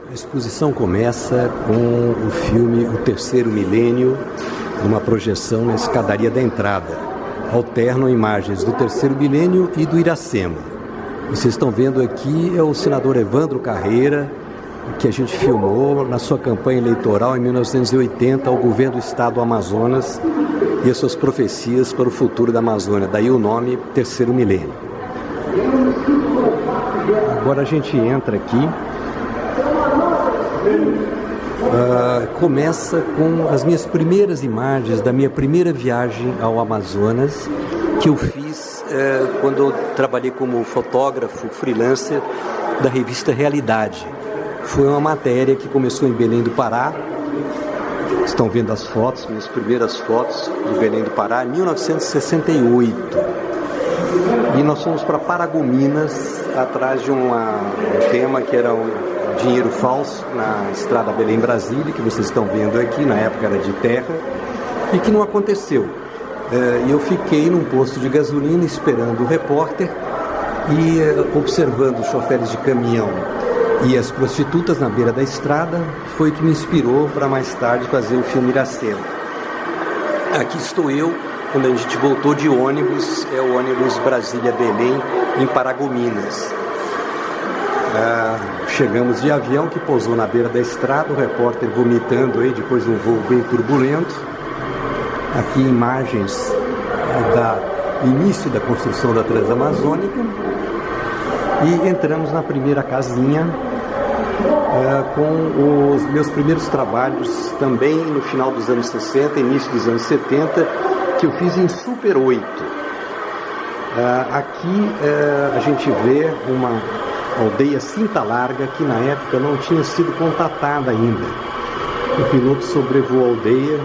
A exposição começa com o filme O Terceiro Milênio, numa projeção na escadaria da entrada. Alternam imagens do Terceiro Milênio e do Iracema. Vocês estão vendo aqui é o senador Evandro Carreira, que a gente filmou na sua campanha eleitoral em 1980 ao governo do estado do Amazonas e as suas profecias para o futuro da Amazônia. Daí o nome Terceiro Milênio. Agora a gente entra aqui. Começa com as minhas primeiras imagens da minha primeira viagem ao Amazonas, que eu fiz quando eu trabalhei como fotógrafo freelancer da revista Realidade. Foi uma matéria que começou em Belém do Pará. Estão vendo as fotos, minhas primeiras fotos de Belém do Pará, em 1968. E nós fomos para Paragominas, atrás de um tema que era um dinheiro falso na estrada Belém-Brasília, que vocês estão vendo aqui, na época era de terra, e que não aconteceu. E eu fiquei num posto de gasolina esperando o repórter e observando os choferes de caminhão e as prostitutas na beira da estrada, foi que me inspirou para mais tarde fazer o filme Iracema. Aqui estou eu, quando a gente voltou de ônibus, é o ônibus Brasília-Belém, em Paragominas. Chegamos de avião que pousou na beira da estrada, o repórter vomitando aí depois de um voo bem turbulento. Aqui imagens do início da construção da Transamazônica. E entramos na primeira casinha com os meus primeiros trabalhos também no final dos anos 60, início dos anos 70, que eu fiz em Super 8. Aqui a gente vê uma aldeia Cinta Larga que na época não tinha sido contatada ainda. O piloto sobrevoou a aldeia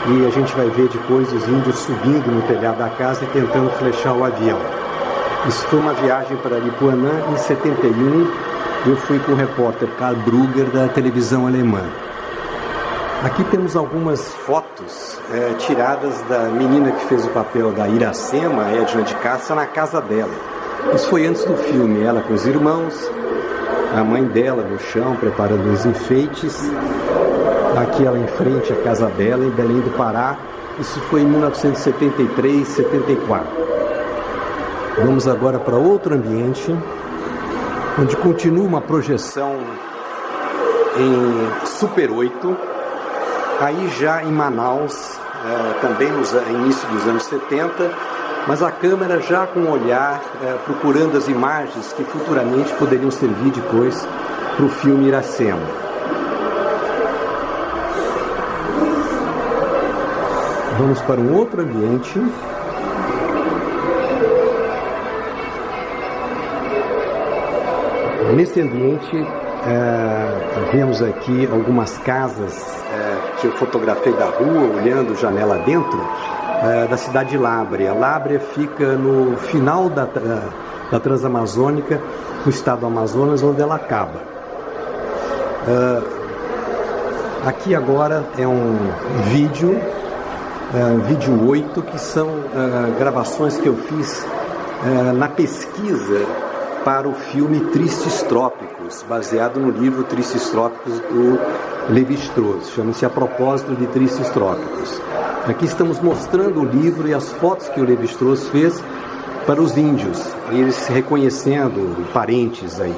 e a gente vai ver depois os índios subindo no telhado da casa e tentando flechar o avião. Isso foi uma viagem para Aripuanã em 71. Eu fui com o repórter Karl Brugger da televisão alemã. Aqui temos algumas fotos tiradas da menina que fez o papel da Iracema, a Edna de Cássia, na casa dela. Isso foi antes do filme, ela com os irmãos, a mãe dela no chão preparando os enfeites. Aqui ela em frente à casa dela, em Belém do Pará. Isso foi em 1973, 74. Vamos agora para outro ambiente, onde continua uma projeção em Super 8, aí já em Manaus, também no início dos anos 70, mas a câmera já com um olhar procurando as imagens que futuramente poderiam servir depois para o filme Iracema. Vamos para um outro ambiente. Nesse ambiente, vemos aqui algumas casas que eu fotografei da rua, olhando janela dentro, da cidade de Lábrea. Lábrea fica no final da Transamazônica, no estado do Amazonas, onde ela acaba. Aqui agora é um vídeo 8, que são gravações que eu fiz na pesquisa para o filme Tristes Trópicos, baseado no livro Tristes Trópicos do Lévi-Strauss. Chama-se A Propósito de Tristes Trópicos. Aqui estamos mostrando o livro e as fotos que o Lévi-Strauss fez para os índios, eles se reconhecendo parentes aí.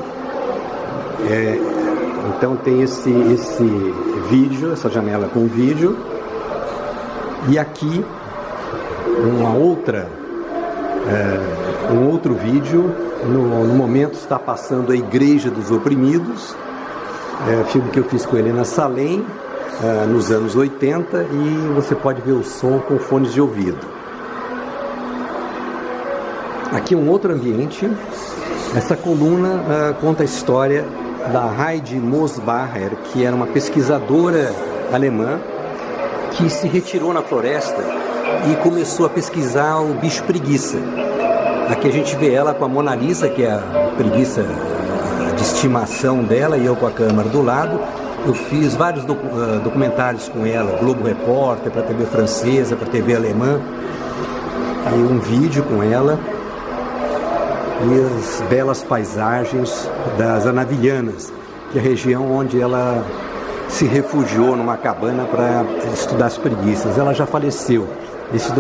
Então tem esse vídeo, essa janela com vídeo, e aqui um outro vídeo. No momento está passando A Igreja dos Oprimidos, filme que eu fiz com Helena Salem nos anos 80, e você pode ver o som com fones de ouvido. Aqui um outro ambiente. Essa coluna conta a história da Heidi Mosbacher, que era uma pesquisadora alemã que se retirou na floresta e começou a pesquisar o bicho preguiça. Aqui a gente vê ela com a Mona Lisa, que é a preguiça de estimação dela, e eu com a câmera do lado. Eu fiz vários documentários com ela, Globo Repórter, para a TV francesa, para a TV alemã. Aí um vídeo com ela e as belas paisagens das Anavilhanas. que é a região onde ela se refugiou numa cabana para estudar as preguiças. Ela já faleceu. Essa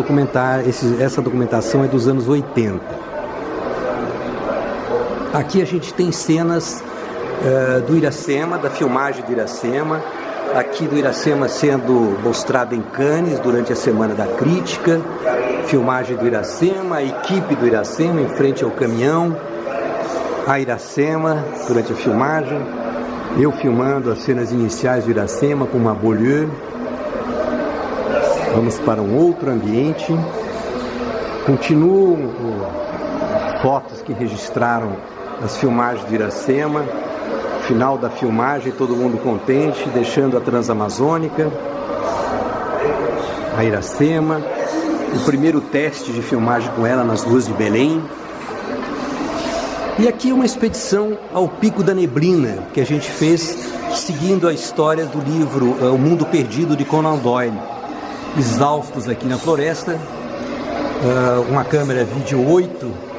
documentação é dos anos 80. Aqui a gente tem cenas do Iracema, da filmagem do Iracema, aqui do Iracema sendo mostrado em Cannes durante a Semana da Crítica, filmagem do Iracema, a equipe do Iracema em frente ao caminhão, a Iracema durante a filmagem, eu filmando as cenas iniciais do Iracema com uma Beaulieu. Vamos para um outro ambiente, continuam fotos que registraram as filmagens do Iracema, final da filmagem, todo mundo contente, deixando a Transamazônica, a Iracema, o primeiro teste de filmagem com ela nas ruas de Belém. E aqui uma expedição ao Pico da Neblina, que a gente fez seguindo a história do livro O Mundo Perdido de Conan Doyle. Exaustos aqui na floresta, uma câmera vídeo 8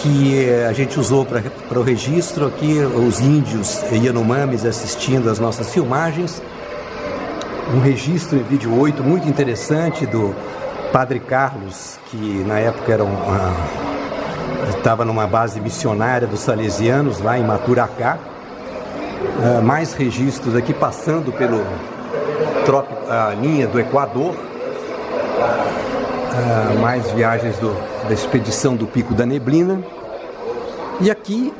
que a gente usou para o registro aqui, os índios Yanomamis assistindo às nossas filmagens. Um registro em vídeo 8 muito interessante do Padre Carlos, que na época estava numa base missionária dos salesianos lá em Maturacá. Mais registros aqui passando pelo a linha do Equador. Mais viagens da expedição do Pico da Neblina. E aqui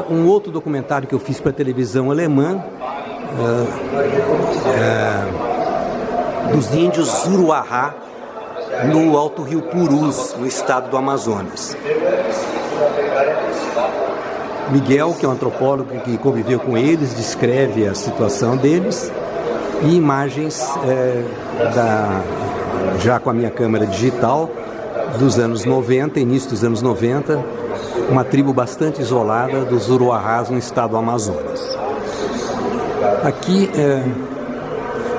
um outro documentário que eu fiz para a televisão alemã, dos índios Zuruará no Alto Rio Purus, no estado do Amazonas. Miguel, que é um antropólogo que conviveu com eles, descreve a situação deles, e imagens já com a minha câmera digital dos anos 90, início dos anos 90, uma tribo bastante isolada dos Zuruarás no estado do Amazonas. Aqui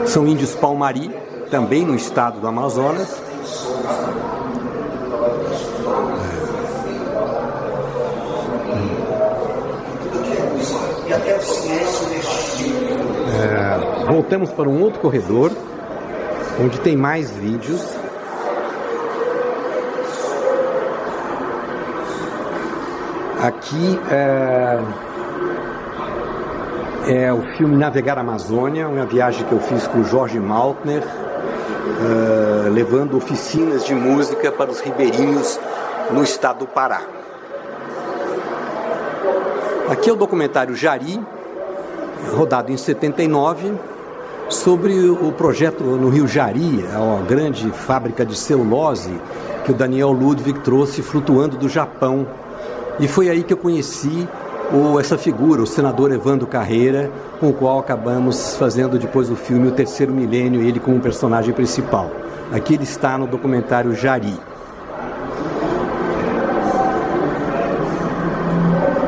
são índios Palmari, também no estado do Amazonas. Voltamos para um outro corredor, onde tem mais vídeos. Aqui é o filme Navegar a Amazônia, uma viagem que eu fiz com o Jorge Maltner, levando oficinas de música para os ribeirinhos no estado do Pará. Aqui é o documentário Jari, rodado em 79, sobre o projeto no Rio Jari, a grande fábrica de celulose que o Daniel Ludwig trouxe flutuando do Japão. E foi aí que eu conheci essa figura, o senador Evandro Carreira, com o qual acabamos fazendo depois o filme O Terceiro Milênio, ele como personagem principal. Aqui ele está no documentário Jari.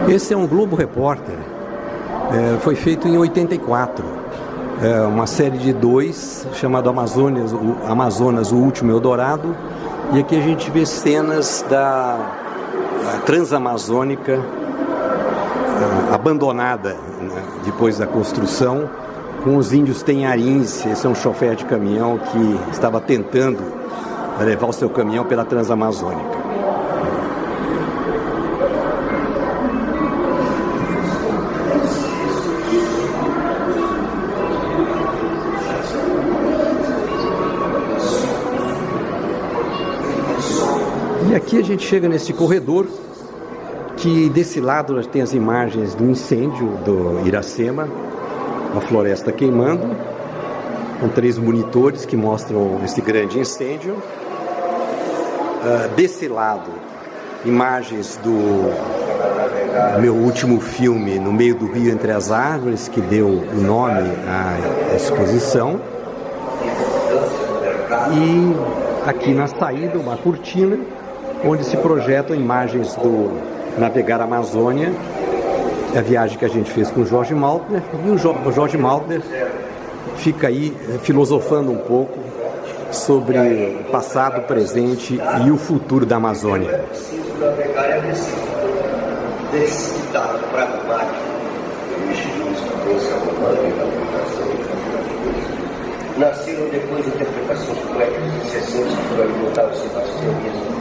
Esse é um Globo Repórter, foi feito em 84, uma série de 2, chamado Amazonas, o Último Eldorado, e aqui a gente vê cenas da Transamazônica abandonada, né, depois da construção, com os índios tenharins. Esse é um chofer de caminhão que estava tentando levar o seu caminhão pela Transamazônica. E aqui a gente chega nesse corredor, que desse lado tem as imagens do incêndio do Iracema, a floresta queimando, com 3 monitores que mostram esse grande incêndio. Desse lado, imagens do meu último filme, No Meio do Rio Entre as Árvores, que deu o nome à exposição. E aqui na saída, uma cortina, onde se projetam imagens do Navegar a Amazônia, a viagem que a gente fez com o Jorge Maltner, e o Jorge Maltner fica aí filosofando um pouco sobre o passado, o presente e o futuro da Amazônia. Navegar é decidido, pragmático, Nasceram depois interpretações poéticas incessantes por alimentar o sebastianismo